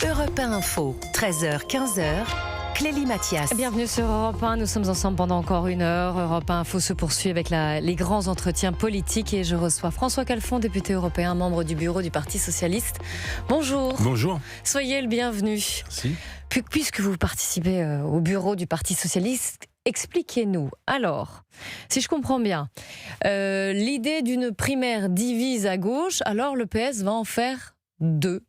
Europe 1 Info, 13h, 15h, Clélie Mathias. Bienvenue sur Europe 1, nous sommes ensemble pendant encore une heure. Europe 1 Info se poursuit avec les grands entretiens politiques et je reçois François Calfon, député européen, membre du bureau du Parti Socialiste. Bonjour. Bonjour. Soyez le bienvenu. Merci. Puisque vous participez au bureau du Parti Socialiste, expliquez-nous. Alors, si je comprends bien, l'idée d'une primaire divise à gauche, alors le PS va en faire deux.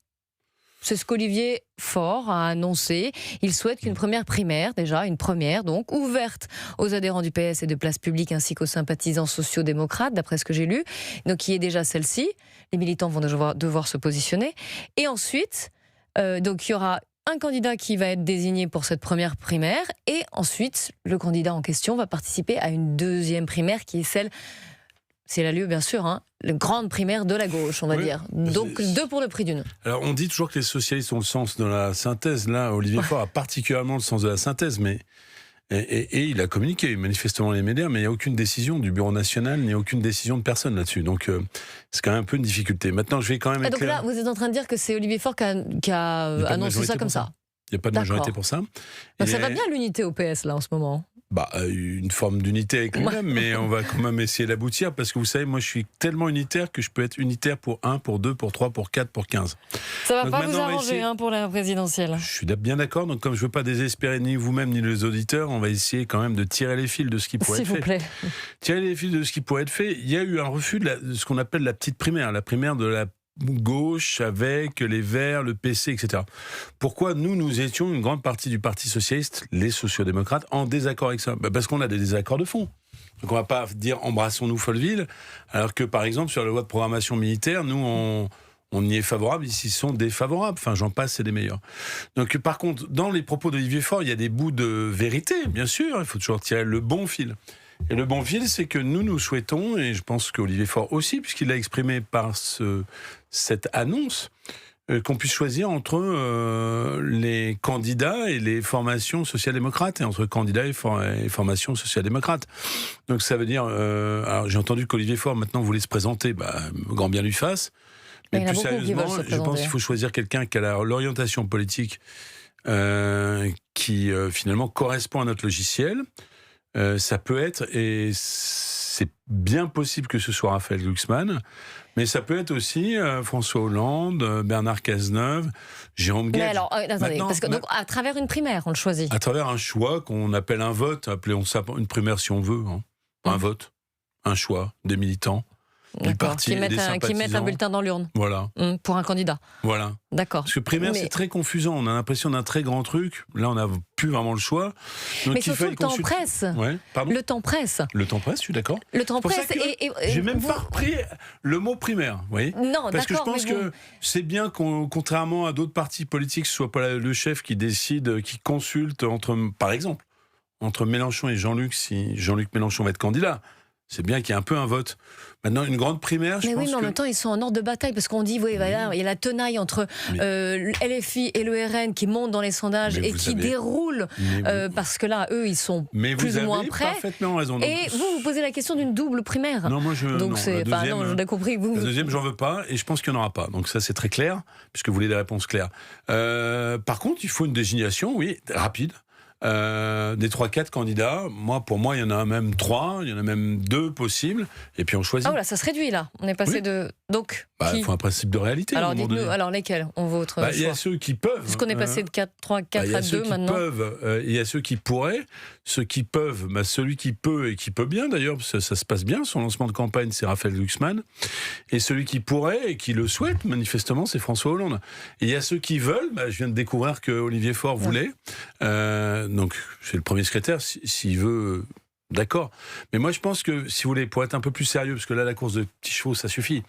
C'est ce qu'Olivier Faure a annoncé. Il souhaite qu'une première primaire, déjà une première donc, ouverte aux adhérents du PS et de Place Publique ainsi qu'aux sympathisants sociaux-démocrates, d'après ce que j'ai lu. Donc qui est déjà celle-ci. Les militants vont devoir se positionner. Et ensuite, donc il y aura un candidat qui va être désigné pour cette première primaire. Et ensuite, le candidat en question va participer à une deuxième primaire qui est celle... C'est la lieu, bien sûr, la grande primaire de la gauche, on va dire. Donc, deux pour le prix d'une. Alors, on dit toujours que les socialistes ont le sens de la synthèse. Là, Olivier Faure a particulièrement le sens de la synthèse, mais... Et il a communiqué manifestement dans les médias, mais il n'y a aucune décision du Bureau national, ni aucune décision de personne là-dessus. Donc, c'est quand même un peu une difficulté. Maintenant, je vais quand même... Donc là, vous êtes en train de dire que c'est Olivier Faure qui a annoncé ça comme ça. Il n'y a pas de majorité pour ça. Donc ça va bien l'unité au PS, là, en ce moment. Une forme d'unité avec lui-même, mais on va quand même essayer d'aboutir, parce que vous savez, moi je suis tellement unitaire que je peux être unitaire pour 1, pour 2, pour 3, pour 4, pour 15. Ça va donc pas vous arranger pour la présidentielle. Je suis bien d'accord, donc comme je ne veux pas désespérer ni vous-même ni les auditeurs, on va essayer quand même de tirer les fils de ce qui pourrait être fait. S'il vous plaît. Tirer les fils de ce qui pourrait être fait. Il y a eu un refus de ce qu'on appelle la petite primaire, la primaire de la gauche avec les Verts, le PC, etc. Pourquoi nous étions une grande partie du Parti Socialiste, les sociaux-démocrates, en désaccord avec ça? Parce qu'on a des désaccords de fond. Donc on ne va pas dire embrassons-nous Folleville, alors que par exemple sur la loi de programmation militaire, nous on y est favorable, ils y sont défavorables. Enfin, j'en passe, c'est des meilleurs. Donc par contre, dans les propos d'Olivier Faure, il y a des bouts de vérité, bien sûr, il faut toujours tirer le bon fil. Et le bon fil, c'est que nous souhaitons, et je pense qu'Olivier Faure aussi, puisqu'il l'a exprimé par cette annonce, qu'on puisse choisir entre les candidats et les formations social-démocrates, et entre candidats et formations social-démocrates. Donc ça veut dire... alors j'ai entendu qu'Olivier Faure maintenant voulait se présenter, grand bien lui fasse. Mais plus sérieusement, je pense qu'il faut choisir quelqu'un qui a l'orientation politique qui finalement correspond à notre logiciel. Ça peut être, et c'est bien possible que ce soit Raphaël Glucksmann, mais ça peut être aussi François Hollande, Bernard Cazeneuve, Jérôme Guedj. Mais alors, attendez, parce que donc, à travers une primaire, on le choisit. À travers un choix qu'on appelle un vote, appelons ça une primaire si on veut, un vote, un choix, des militants. Du parti, qui mettent un bulletin dans l'urne. Voilà. Pour un candidat. Voilà. D'accord. Parce que primaire, c'est très confusant. On a l'impression d'un très grand truc. Là, on n'a plus vraiment le choix. Donc, mais surtout, le temps presse. Ouais, le temps presse. Le temps presse, je suis d'accord. Le temps presse. J'ai même pas repris le mot primaire. Vous voyez ? Non, parce que je pense que c'est bien qu'on, contrairement à d'autres partis politiques, ce soit pas le chef qui décide, qui consulte par exemple, entre Mélenchon et Jean-Luc, si Jean-Luc Mélenchon va être candidat. C'est bien qu'il y ait un peu un vote. Maintenant, une grande primaire, je pense mais en même temps, ils sont en ordre de bataille, parce qu'on dit, il y a la tenaille entre LFI et le RN qui montent dans les sondages et qui déroulent, parce que là, eux, ils sont plus ou moins prêts. Parfaitement raison. Donc, et vous posez la question d'une double primaire. Non, moi, donc c'est pas... Non, je l'ai compris. La deuxième, j'en veux pas, et je pense qu'il n'y en aura pas. Donc ça, c'est très clair, puisque vous voulez des réponses claires. Par contre, il faut une désignation, oui, rapide. Des 3-4 candidats, pour moi, il y en a même 3, il y en a même 2 possibles, et puis on choisit. Ah, là, ça se réduit, là. On est passé de... Donc, il faut un principe de réalité. Alors, dites-nous, lesquels on veut votre choix. Il y a ceux qui peuvent. Parce qu'on est passé de 4 à 2 maintenant. Il y a ceux qui pourraient, ceux qui peuvent, celui qui peut et qui peut bien, d'ailleurs, parce que ça se passe bien, son lancement de campagne, c'est Raphaël Glucksmann, et celui qui pourrait et qui le souhaite, manifestement, c'est François Hollande. Et il y a ceux qui veulent, je viens de découvrir que Olivier Faure voulait, donc c'est le premier secrétaire, s'il veut, d'accord. Mais moi je pense que, si vous voulez, pour être un peu plus sérieux, parce que là la course de petits chevaux ça suffit,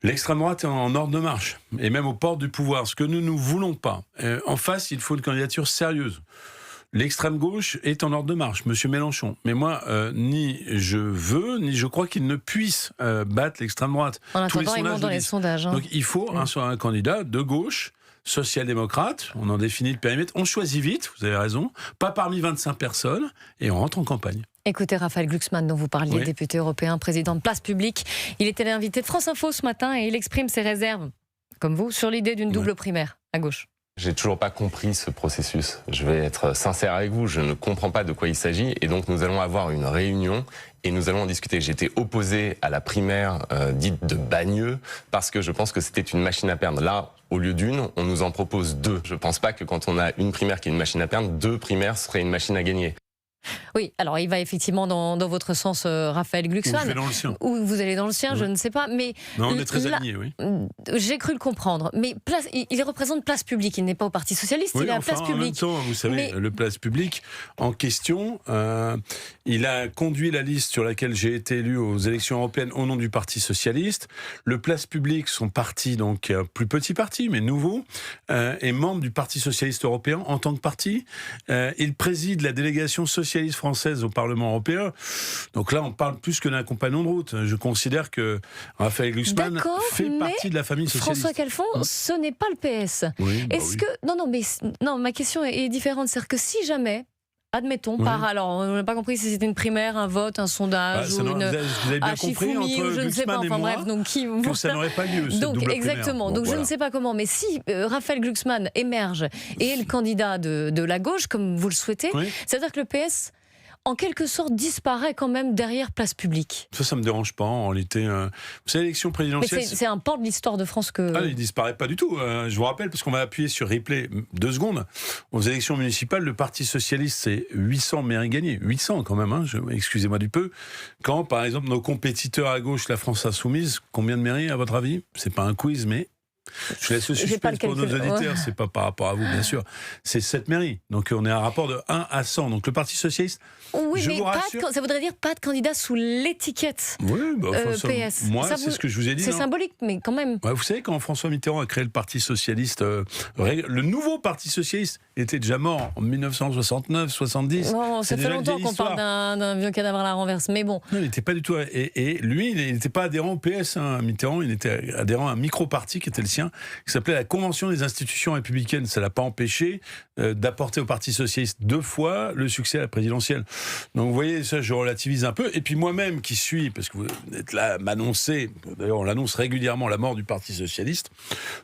l'extrême droite est en ordre de marche, et même aux portes du pouvoir, ce que nous ne voulons pas. En face, il faut une candidature sérieuse. L'extrême gauche est en ordre de marche, Monsieur Mélenchon. Mais moi, ni je veux, ni je crois qu'il ne puisse battre l'extrême droite. En attendant, ils montent dans les sondages. Donc il faut un candidat de gauche, social-démocrate, on en définit le périmètre, on choisit vite, vous avez raison, pas parmi 25 personnes, et on rentre en campagne. Écoutez Raphaël Glucksmann, dont vous parliez, député européen, président de Place Publique. Il était l'invité de France Info ce matin et il exprime ses réserves comme vous, sur l'idée d'une double primaire à gauche. J'ai toujours pas compris ce processus. Je vais être sincère avec vous, je ne comprends pas de quoi il s'agit et donc nous allons avoir une réunion et nous allons en discuter. J'étais opposé à la primaire dite de Bagneux parce que je pense que c'était une machine à perdre. Là, au lieu d'une, on nous en propose deux. Je pense pas que quand on a une primaire qui est une machine à perdre, deux primaires seraient une machine à gagner. Oui, alors il va effectivement dans votre sens, Raphaël Glucksmann. Ou je vais dans le sien. Ou vous allez dans le sien, je ne sais pas. Mais non, on est très alignés, oui. J'ai cru le comprendre. Mais il représente Place Publique, il n'est pas au Parti Socialiste, Oui, il est à enfin, Place Publique. En même temps, vous savez, le Place Publique, en question, il a conduit la liste sur laquelle j'ai été élu aux élections européennes au nom du Parti Socialiste. Le Place Publique, son parti, donc un plus petit parti, mais nouveau, est membre du Parti Socialiste Européen en tant que parti. Il préside la délégation socialiste française au Parlement européen. Donc là, on parle plus que d'un compagnon de route. Je considère que Raphaël Glucksmann fait partie de la famille socialiste. François Calfon, ce n'est pas le PS. Oui, Est-ce que non, ma question est différente. C'est-à-dire que si jamais, admettons, alors on n'a pas compris si c'était une primaire, un vote, un sondage ou une vous avez bien compris entre ou je ne sais pas. Glucksmann et Enfin moi bref, donc qui que ça n'aurait pas lieu. Cette donc double exactement. primaire. Donc je ne sais pas comment, mais si Raphaël Glucksmann émerge et est le candidat de la gauche, comme vous le souhaitez, c'est-à-dire que le PS en quelque sorte disparaît quand même derrière Place Publique. Ça me dérange pas en réalité. Vous savez, l'élection présidentielle... Mais c'est un pan de l'histoire de France que... Ah, il disparaît pas du tout. Je vous rappelle, parce qu'on va appuyer sur replay 2 secondes. Aux élections municipales, le Parti Socialiste, c'est 800 mairies gagnées. 800 quand même, hein, excusez-moi du peu. Quand, par exemple, nos compétiteurs à gauche, la France Insoumise, combien de mairies, à votre avis ? C'est pas un quiz, mais... Je laisse le suspense pour nos auditeurs, c'est pas par rapport à vous, bien sûr. C'est 7 mairies. Donc on est à un rapport de 1 à 100. Donc le Parti Socialiste, oui, mais ça voudrait dire pas de candidat sous l'étiquette PS. Moi, c'est ce que je vous ai dit. C'est symbolique, mais quand même. Vous savez, quand François Mitterrand a créé le Parti Socialiste, le nouveau Parti Socialiste était déjà mort en 1969, 70. Bon, ça fait longtemps qu'on parle d'un vieux cadavre à la renverse, mais bon. Non, il n'était pas du tout... Et lui, il n'était pas adhérent au PS, hein, Mitterrand, il était adhérent à un micro-parti qui était le sien, qui s'appelait la Convention des institutions républicaines. Ça ne l'a pas empêché d'apporter au Parti Socialiste 2 fois le succès à la présidentielle. Donc vous voyez, ça je relativise un peu. Et puis moi-même qui suis, parce que vous êtes là à m'annoncer, d'ailleurs on l'annonce régulièrement, la mort du Parti Socialiste,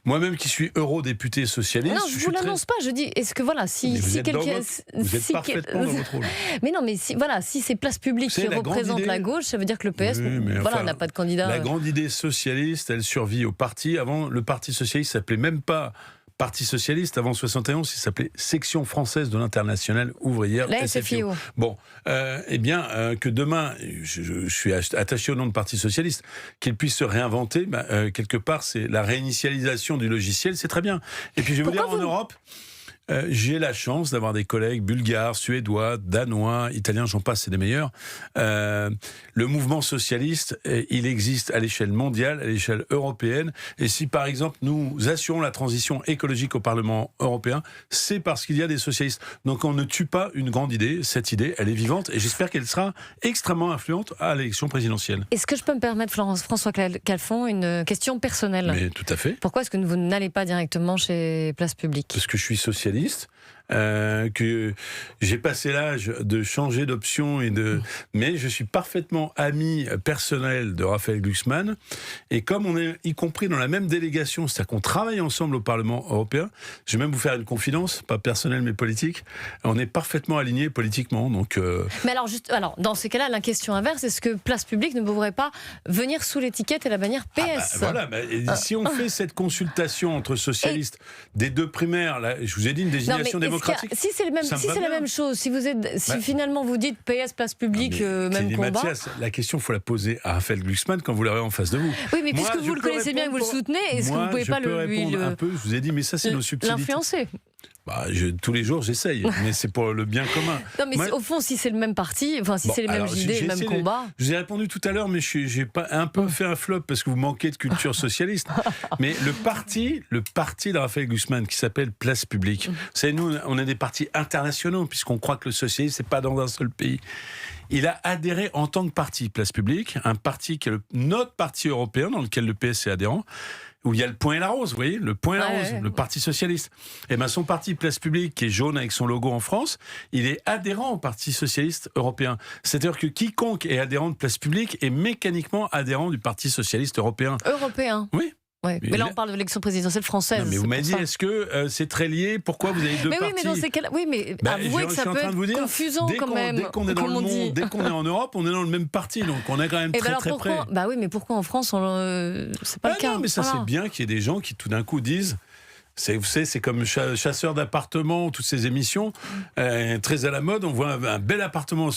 moi-même qui suis eurodéputé socialiste... Non, je ne vous l'annonce pas, je dis, est-ce que voilà, vous êtes parfaitement dans votre rôle. Mais non, mais si c'est Place Publique qui représente la gauche, ça veut dire que le PS n'a pas de candidat. La grande idée socialiste, elle survit au parti. Avant, le Parti Socialiste s'appelait même pas Parti Socialiste, avant 71, il s'appelait Section Française de l'Internationale Ouvrière, la SFIO. Bon, que demain, je suis attaché au nom de Parti Socialiste, qu'il puisse se réinventer, quelque part, c'est la réinitialisation du logiciel, c'est très bien. Et puis je vais vous dire, en Europe... j'ai la chance d'avoir des collègues bulgares, suédois, danois, italiens, j'en passe, c'est des meilleurs. Le mouvement socialiste, il existe à l'échelle mondiale, à l'échelle européenne. Et si, par exemple, nous assurons la transition écologique au Parlement européen, c'est parce qu'il y a des socialistes. Donc on ne tue pas une grande idée. Cette idée, elle est vivante et j'espère qu'elle sera extrêmement influente à l'élection présidentielle. Est-ce que je peux me permettre, François Calfon, une question personnelle ? Mais tout à fait. Pourquoi est-ce que vous n'allez pas directement chez Place Publique ? Parce que je suis socialiste. Que j'ai passé l'âge de changer d'option mais je suis parfaitement ami personnel de Raphaël Glucksmann et comme on est y compris dans la même délégation, c'est-à-dire qu'on travaille ensemble au Parlement européen, je vais même vous faire une confidence, pas personnelle mais politique, on est parfaitement alignés politiquement. Donc Mais alors dans ces cas-là, la question inverse, est-ce que Place Publique ne pourrait pas venir sous l'étiquette et la bannière PS ? Si on fait cette consultation entre socialistes des 2 primaires, là, je vous ai dit une désignation démocratique. Si c'est la même chose, si finalement vous dites PS, Place Publique, même combat. Mathias, la question, il faut la poser à Raphaël Glucksmann quand vous l'aurez en face de vous. Oui, mais puisque vous le connaissez bien et que vous le soutenez, est-ce que vous ne pouvez pas un peu, je vous ai dit, mais ça c'est nos subtilités. L'influencer. Tous les jours, j'essaye, mais c'est pour le bien commun. Non, mais au fond, si c'est le même parti, si c'est les mêmes idées, le même combat... Je vous ai répondu tout à l'heure, mais j'ai pas un peu fait un flop parce que vous manquez de culture socialiste. Mais le parti de Raphaël Glucksmann, qui s'appelle Place Publique, vous savez, nous, on est des partis internationaux, puisqu'on croit que le socialisme, c'est pas dans un seul pays. Il a adhéré en tant que parti, Place Publique, un parti qui est notre parti européen, dans lequel le PS est adhérent, où il y a le point et la rose, vous voyez, le point et la rose, le Parti Socialiste. Et son parti Place Publique, qui est jaune avec son logo en France, il est adhérent au Parti Socialiste européen. C'est-à-dire que quiconque est adhérent de Place Publique est mécaniquement adhérent du Parti Socialiste européen. Européen ? Oui. Ouais. Mais là, on parle de l'élection présidentielle française. Non, mais vous m'avez dit, est-ce que c'est très lié? Pourquoi vous avez deux partis? Oui, mais dans ces cas-là, avouez que ça peut être confusant quand même. Dès qu'on est dans le monde, dès qu'on est en Europe, on est dans le même parti, donc on est quand même très près. Bah oui, mais pourquoi en France, c'est pas le cas? Non, mais ça c'est bien qu'il y ait des gens qui tout d'un coup disent. Vous savez, c'est comme Chasseur d'appartements, toutes ces émissions, très à la mode. On voit un bel appartement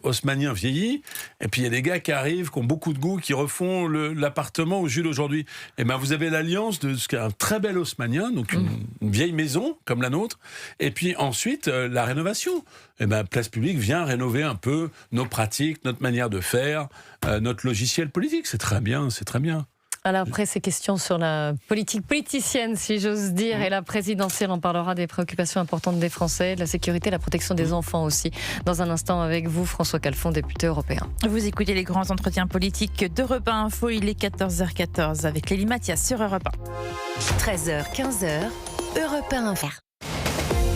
haussmannien vieilli, et puis il y a des gars qui arrivent, qui ont beaucoup de goût, qui refont l'appartement au Jules aujourd'hui. Et ben vous avez l'alliance de ce qu'est un très bel haussmannien, donc une vieille maison comme la nôtre, et puis ensuite la rénovation. Et ben Place Publique vient rénover un peu nos pratiques, notre manière de faire, notre logiciel politique. C'est très bien, c'est très bien. Alors après ces questions sur la politique politicienne, si j'ose dire, et la présidentielle, on parlera des préoccupations importantes des Français, de la sécurité, la protection des enfants aussi. Dans un instant avec vous, François Calfon, député européen. Vous écoutez les grands entretiens politiques d'Europe 1 Info, il est 14h14 avec Clélie Mathias sur Europe 1. 13h, 15h, Europe 1 Info.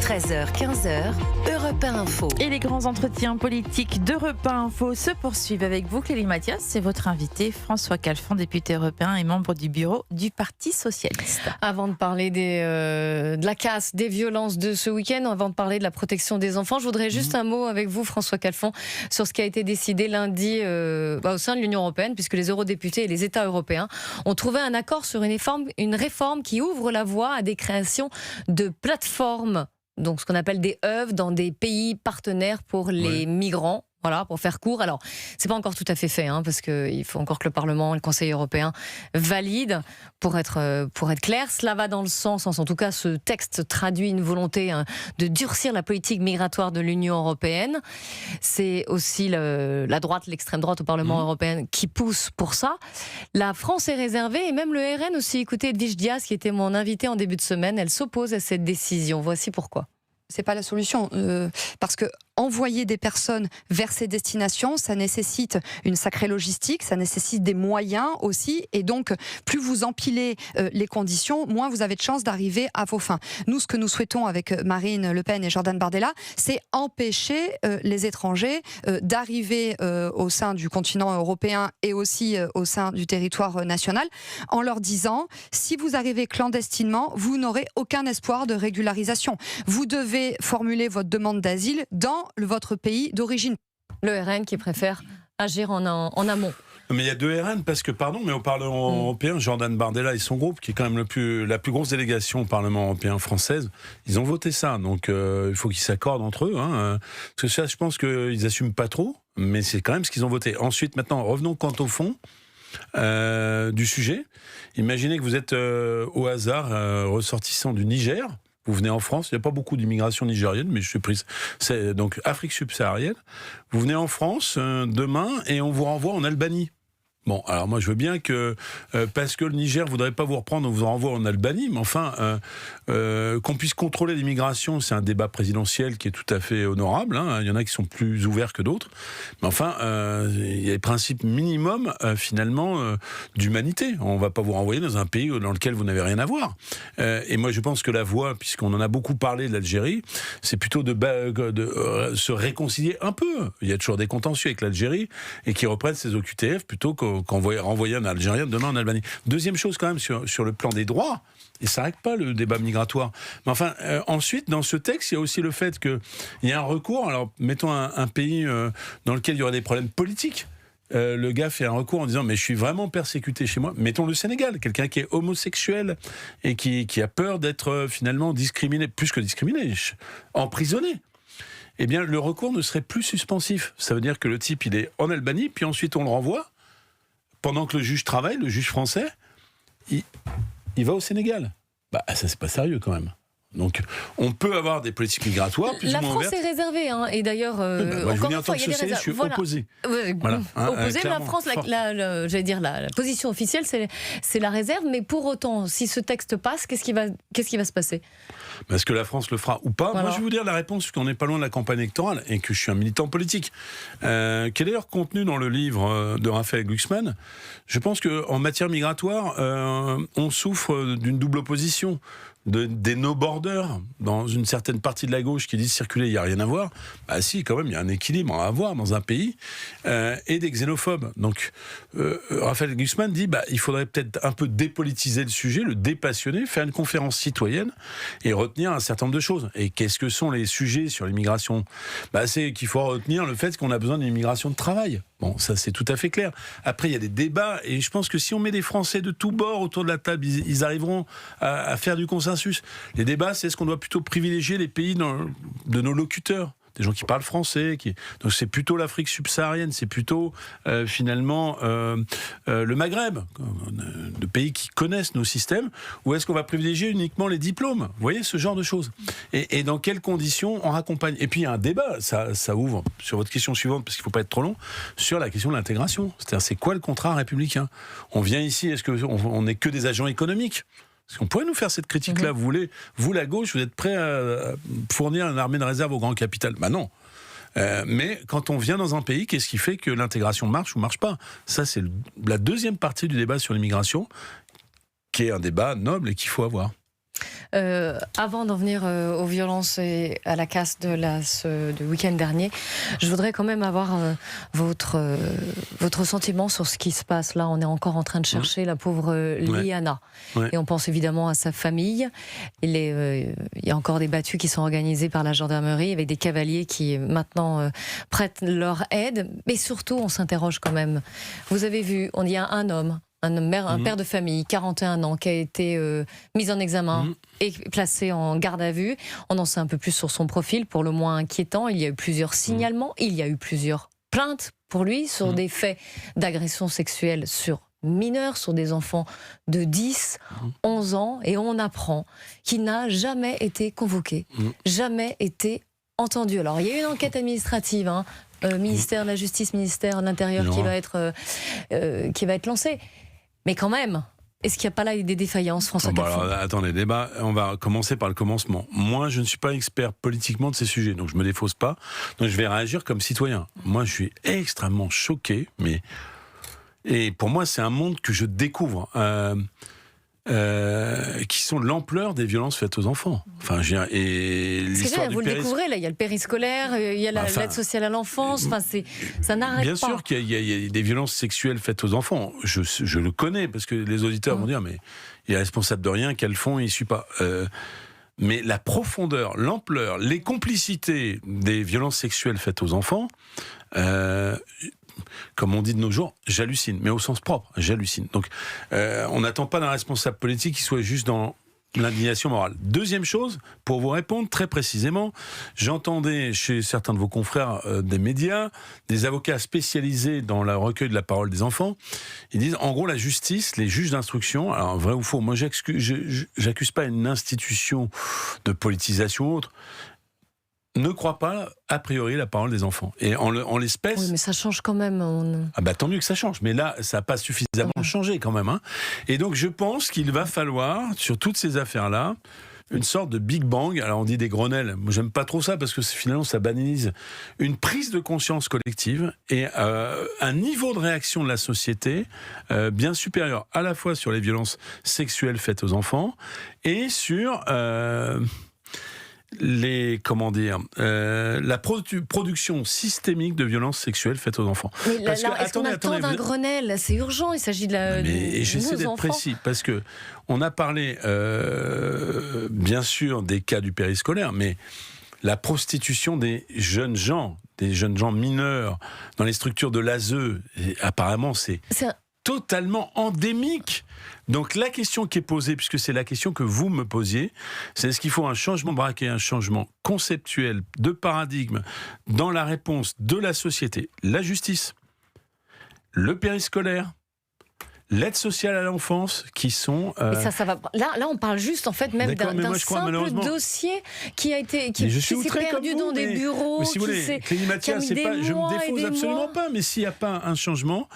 13h, 15h, Europe 1 Info. Et les grands entretiens politiques d'Europe 1 Info se poursuivent avec vous, Clélie Mathias. C'est votre invité, François Calfon, député européen et membre du bureau du Parti Socialiste. Avant de parler de la casse, des violences de ce week-end, avant de parler de la protection des enfants, je voudrais juste un mot avec vous, François Calfon, sur ce qui a été décidé lundi au sein de l'Union européenne, puisque les eurodéputés et les États européens ont trouvé un accord sur une réforme qui ouvre la voie à des créations de plateformes. Donc, ce qu'on appelle des hubs dans des pays partenaires pour les migrants. Voilà, pour faire court. Alors, c'est pas encore tout à fait fait, parce qu'il faut encore que le Parlement et le Conseil européen valident. Pour être clair, cela va dans le sens, en tout cas, ce texte traduit une volonté de durcir la politique migratoire de l'Union européenne. C'est aussi la droite, l'extrême droite au Parlement européen qui pousse pour ça. La France est réservée, et même le RN aussi. Écoutez, Edwige Diaz, qui était mon invitée en début de semaine, elle s'oppose à cette décision. Voici pourquoi. C'est pas la solution, parce que envoyer des personnes vers ces destinations, ça nécessite une sacrée logistique, ça nécessite des moyens aussi, et donc plus vous empilez les conditions, moins vous avez de chances d'arriver à vos fins. Nous, ce que nous souhaitons avec Marine Le Pen et Jordan Bardella, c'est empêcher les étrangers d'arriver au sein du continent européen et aussi au sein du territoire national, en leur disant, si vous arrivez clandestinement, vous n'aurez aucun espoir de régularisation. Vous devez formuler votre demande d'asile dans votre pays d'origine. Le RN qui préfère agir en amont. Mais il y a deux RN parce que, pardon, mais au Parlement européen, Jordan Bardella et son groupe, qui est quand même la plus grosse délégation au Parlement européen française, ils ont voté ça. Donc il faut qu'ils s'accordent entre eux. Parce que ça, je pense qu'ils n'assument pas trop, mais c'est quand même ce qu'ils ont voté. Ensuite, maintenant, revenons quant au fond du sujet. Imaginez que vous êtes au hasard ressortissant du Niger. Vous venez en France, il n'y a pas beaucoup d'immigration nigérienne, mais je suis prise. C'est donc Afrique subsaharienne. Vous venez en France demain et on vous renvoie en Albanie. Bon, alors moi je veux bien que, parce que le Niger ne voudrait pas vous reprendre, on vous renvoie en Albanie, mais enfin, qu'on puisse contrôler l'immigration, c'est un débat présidentiel qui est tout à fait honorable, il y en a qui sont plus ouverts que d'autres, mais enfin, il y a les principes minimums, finalement, d'humanité. On ne va pas vous renvoyer dans un pays dans lequel vous n'avez rien à voir. Et moi je pense que la voie, puisqu'on en a beaucoup parlé de l'Algérie, c'est plutôt de se réconcilier un peu. Il y a toujours des contentieux avec l'Algérie, et qui reprennent ses OQTF plutôt qu'on renvoyer un Algérien demain en Albanie. Deuxième chose quand même sur le plan des droits, et ça n'arrête pas le débat migratoire. Mais enfin, ensuite, dans ce texte, il y a aussi le fait qu'il y a un recours. Alors, mettons un pays dans lequel il y aurait des problèmes politiques. Le gars fait un recours en disant mais je suis vraiment persécuté chez moi. Mettons le Sénégal, quelqu'un qui est homosexuel et qui a peur d'être finalement discriminé, plus que discriminé, emprisonné. Eh bien, le recours ne serait plus suspensif. Ça veut dire que le type, il est en Albanie, puis ensuite on le renvoie. Pendant que le juge travaille, le juge français, il va au Sénégal. Bah, ça, c'est pas sérieux quand même. Donc, on peut avoir des politiques migratoires plus ou moins ouvertes. La France est réservée, et d'ailleurs, encore une fois, il y a des réserves. Je suis opposé. Voilà, opposé, mais la France, j'allais dire, la position officielle, c'est la réserve. Mais pour autant, si ce texte passe, qu'est-ce qui va se passer ? Est-ce que la France le fera ou pas ? Voilà. Moi, je vais vous dire la réponse, puisqu'on n'est pas loin de la campagne électorale et que je suis un militant politique, qui est d'ailleurs contenu dans le livre de Raphaël Glucksmann. Je pense qu'en matière migratoire, on souffre d'une double opposition. Des no-borders fraudeurs dans une certaine partie de la gauche qui disent circuler, il n'y a rien à voir. Bah si, quand même, il y a un équilibre à avoir dans un pays, et des xénophobes. Donc, Raphaël Glucksmann dit, il faudrait peut-être un peu dépolitiser le sujet, le dépassionner, faire une conférence citoyenne et retenir un certain nombre de choses. Et qu'est-ce que sont les sujets sur l'immigration ? C'est qu'il faut retenir le fait qu'on a besoin d'une immigration de travail. Bon, ça c'est tout à fait clair. Après, il y a des débats, et je pense que si on met des Français de tous bords autour de la table, ils arriveront à faire du consensus. Les débats, c'est est-ce qu'on doit plutôt privilégier les pays de nos locuteurs ? Des gens qui parlent français, donc c'est plutôt l'Afrique subsaharienne, c'est plutôt finalement le Maghreb, de pays qui connaissent nos systèmes, ou est-ce qu'on va privilégier uniquement les diplômes ? Vous voyez, ce genre de choses. Et dans quelles conditions on raccompagne ? Et puis il y a un débat, ça ouvre sur votre question suivante, parce qu'il ne faut pas être trop long, sur la question de l'intégration. C'est-à-dire, c'est quoi le contrat républicain ? On vient ici, est-ce qu'on n'est que des agents économiques ? Est-ce qu'on pourrait nous faire cette critique-là ? Vous, la gauche, vous êtes prêt à fournir une armée de réserve au grand capital ? Non. Mais quand on vient dans un pays, qu'est-ce qui fait que l'intégration marche ou marche pas ? Ça, c'est la deuxième partie du débat sur l'immigration, qui est un débat noble et qu'il faut avoir. Avant d'en venir aux violences et à la casse de week-end dernier, je voudrais quand même avoir votre sentiment sur ce qui se passe. Là, on est encore en train de chercher la pauvre Liana. Ouais. Et on pense évidemment à sa famille. Il y a encore des battues qui sont organisées par la gendarmerie avec des cavaliers qui maintenant prêtent leur aide. Mais surtout, on s'interroge quand même. Vous avez vu, il y a un homme, un père de famille, 41 ans, qui a été mis en examen et placé en garde à vue. On en sait un peu plus sur son profil, pour le moins inquiétant. Il y a eu plusieurs signalements, il y a eu plusieurs plaintes pour lui sur des faits d'agression sexuelle sur mineurs, sur des enfants de 10, 11 ans. Et on apprend qu'il n'a jamais été convoqué, jamais été entendu. Alors, il y a eu une enquête administrative, ministère de la Justice, ministère de l'Intérieur qui va être lancée. Mais quand même, est-ce qu'il n'y a pas là des défaillances, François Calfon ? Alors, attendez, débat, on va commencer par le commencement. Moi, je ne suis pas expert politiquement de ces sujets, donc je ne me défausse pas. Donc je vais réagir comme citoyen. Moi, je suis extrêmement choqué, et pour moi, c'est un monde que je découvre. Qui sont de l'ampleur des violences faites aux enfants. Enfin, et l'histoire vous le découvrez, là, il y a le périscolaire, il y a l'aide sociale à l'enfance, ça n'arrête pas. Bien sûr qu'il y a des violences sexuelles faites aux enfants. Je le connais, parce que les auditeurs vont dire, mais il est responsable de rien, qu'elles font, il ne suit pas. Mais la profondeur, l'ampleur, les complicités des violences sexuelles faites aux enfants, comme on dit de nos jours, j'hallucine, mais au sens propre, j'hallucine. Donc, on n'attend pas d'un responsable politique qui soit juste dans l'indignation morale. Deuxième chose, pour vous répondre très précisément, j'entendais chez certains de vos confrères des médias, des avocats spécialisés dans le recueil de la parole des enfants, ils disent, en gros, la justice, les juges d'instruction, alors vrai ou faux, moi j'accuse pas une institution de politisation ou autre, ne croit pas, a priori, la parole des enfants. Et en l'espèce... Oui, mais ça change quand même. Tant mieux que ça change. Mais là, ça n'a pas suffisamment changé quand même. Et donc, je pense qu'il va falloir, sur toutes ces affaires-là, une sorte de Big Bang. Alors, on dit des Grenelles. Moi, j'aime pas trop ça, parce que finalement, ça banalise une prise de conscience collective et un niveau de réaction de la société bien supérieur, à la fois sur les violences sexuelles faites aux enfants et sur... la production systémique de violences sexuelles faites aux enfants. Mais est-ce qu'on attend d'un Grenelle ? C'est urgent, il s'agit de j'essaie d'être précis, parce que on a parlé bien sûr des cas du périscolaire, mais la prostitution des jeunes gens mineurs dans les structures de l'ASE, apparemment c'est totalement endémique. Donc la question qui est posée, puisque c'est la question que vous me posiez, c'est est-ce qu'il faut un changement de braquet, un changement conceptuel, de paradigme dans la réponse de la société, la justice, le périscolaire, l'aide sociale à l'enfance, qui sont... Mais ça va... Là, on parle juste, en fait, même d'un simple dossier qui s'est perdu dans des bureaux, si vous voulez, Clélie Mathias, je me défause absolument pas, mais s'il n'y a pas un changement,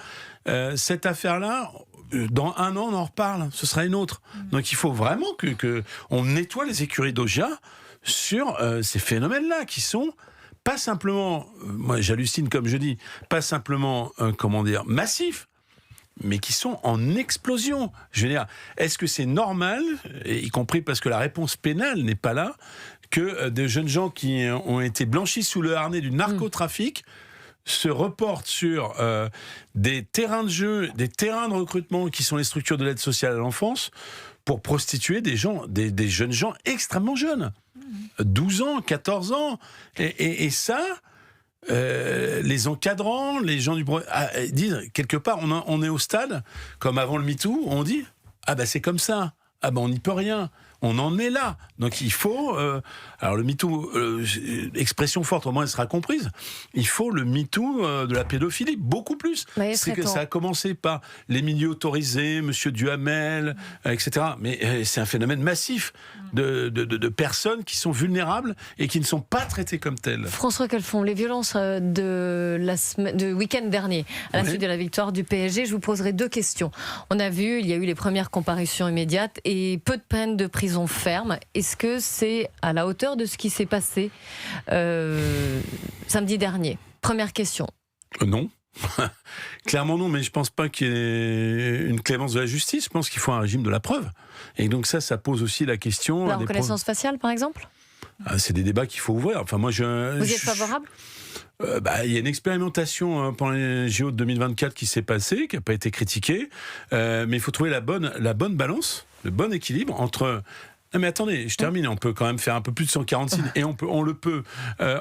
cette affaire-là, dans un an, on en reparle, ce sera une autre. Donc il faut vraiment qu'on nettoie les écuries d'Augia sur ces phénomènes-là, qui sont pas simplement, moi j'hallucine comme je dis, pas simplement, massifs, mais qui sont en explosion. Je veux dire, est-ce que c'est normal, y compris parce que la réponse pénale n'est pas là, que des jeunes gens qui ont été blanchis sous le harnais du narcotrafic se reportent sur des terrains de jeu, des terrains de recrutement qui sont les structures de l'aide sociale à l'enfance pour prostituer des jeunes gens extrêmement jeunes. 12 ans, 14 ans. Et ça... les encadrants, les gens disent quelque part, on est au stade, comme avant le MeToo, on dit ah bah c'est comme ça, ah bah on n'y peut rien, on en est là. Donc il faut, alors le MeToo, expression forte, au moins elle sera comprise, il faut le MeToo de la pédophilie, beaucoup plus. C'est que ça a commencé par les milieux autorisés, Monsieur Duhamel, etc. Mais c'est un phénomène massif de personnes qui sont vulnérables et qui ne sont pas traitées comme telles. François Calfon, les violences de week-end dernier, à la suite de la victoire du PSG, je vous poserai 2 questions. On a vu, il y a eu les premières comparutions immédiates et peu de peine de prison ferme. Est-ce que c'est à la hauteur de ce qui s'est passé samedi dernier? Première question. Non. Clairement non, mais je pense pas qu'il y ait une clémence de la justice. Je pense qu'il faut un régime de la preuve. Et donc ça pose aussi la question... La reconnaissance faciale, par exemple? C'est des débats qu'il faut ouvrir. Enfin, moi, Vous êtes favorable? Il y a une expérimentation pendant les JO de 2024 qui s'est passée, qui n'a pas été critiquée, mais il faut trouver la bonne balance, le bon équilibre entre... Non mais attendez, je termine, on peut quand même faire un peu plus de 146 et on le peut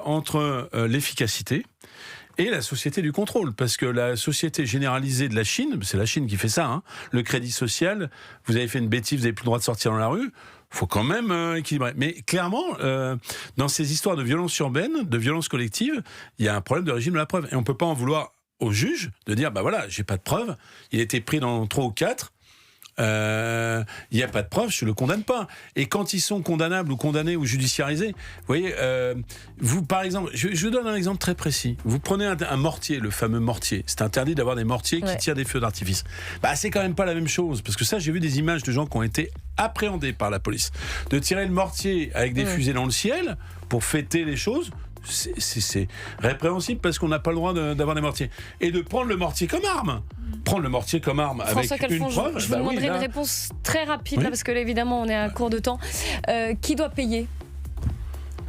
entre l'efficacité et la société du contrôle, parce que la société généralisée de la Chine, c'est la Chine qui fait ça, hein, le crédit social, vous avez fait une bêtise, vous n'avez plus le droit de sortir dans la rue, faut quand même équilibrer. Mais clairement, dans ces histoires de violence urbaine, de violence collective, il y a un problème de régime de la preuve. Et on ne peut pas en vouloir au juge de dire, bah voilà, j'ai pas de preuve, il a été pris dans 3 ou 4, il n'y a pas de preuve, je ne le condamne pas. Et quand ils sont condamnables ou condamnés ou judiciarisés, vous voyez, vous par exemple, je donne un exemple très précis. Vous prenez un mortier, le fameux mortier. C'est interdit d'avoir des mortiers qui tirent des feux d'artifice. Bah, c'est quand même pas la même chose, parce que ça, j'ai vu des images de gens qui ont été appréhendés par la police. De tirer le mortier avec des fusées dans le ciel pour fêter les choses, c'est répréhensible parce qu'on n'a pas le droit d'avoir des mortiers. Et de prendre le mortier comme arme. Prendre le mortier comme arme François avec Calfon, une preuve. je vous demanderai une réponse très rapide, là, parce que là, évidemment, on est à court de temps. Qui doit payer?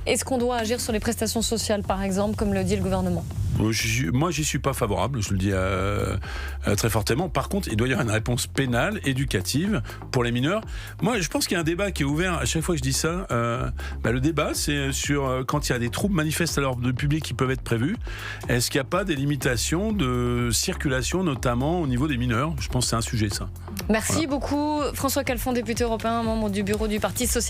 Est-ce qu'on doit agir sur les prestations sociales, par exemple, comme le dit le gouvernement? Moi, j'y suis pas favorable, je le dis très fortement. Par contre, il doit y avoir une réponse pénale, éducative pour les mineurs. Moi, je pense qu'il y a un débat qui est ouvert. À chaque fois que je dis ça, le débat, c'est sur quand il y a des troubles manifestes à l'ordre public qui peuvent être prévus. Est-ce qu'il n'y a pas des limitations de circulation, notamment au niveau des mineurs? Je pense que c'est un sujet, ça. Merci beaucoup, François Calfon, député européen, membre du bureau du Parti socialiste.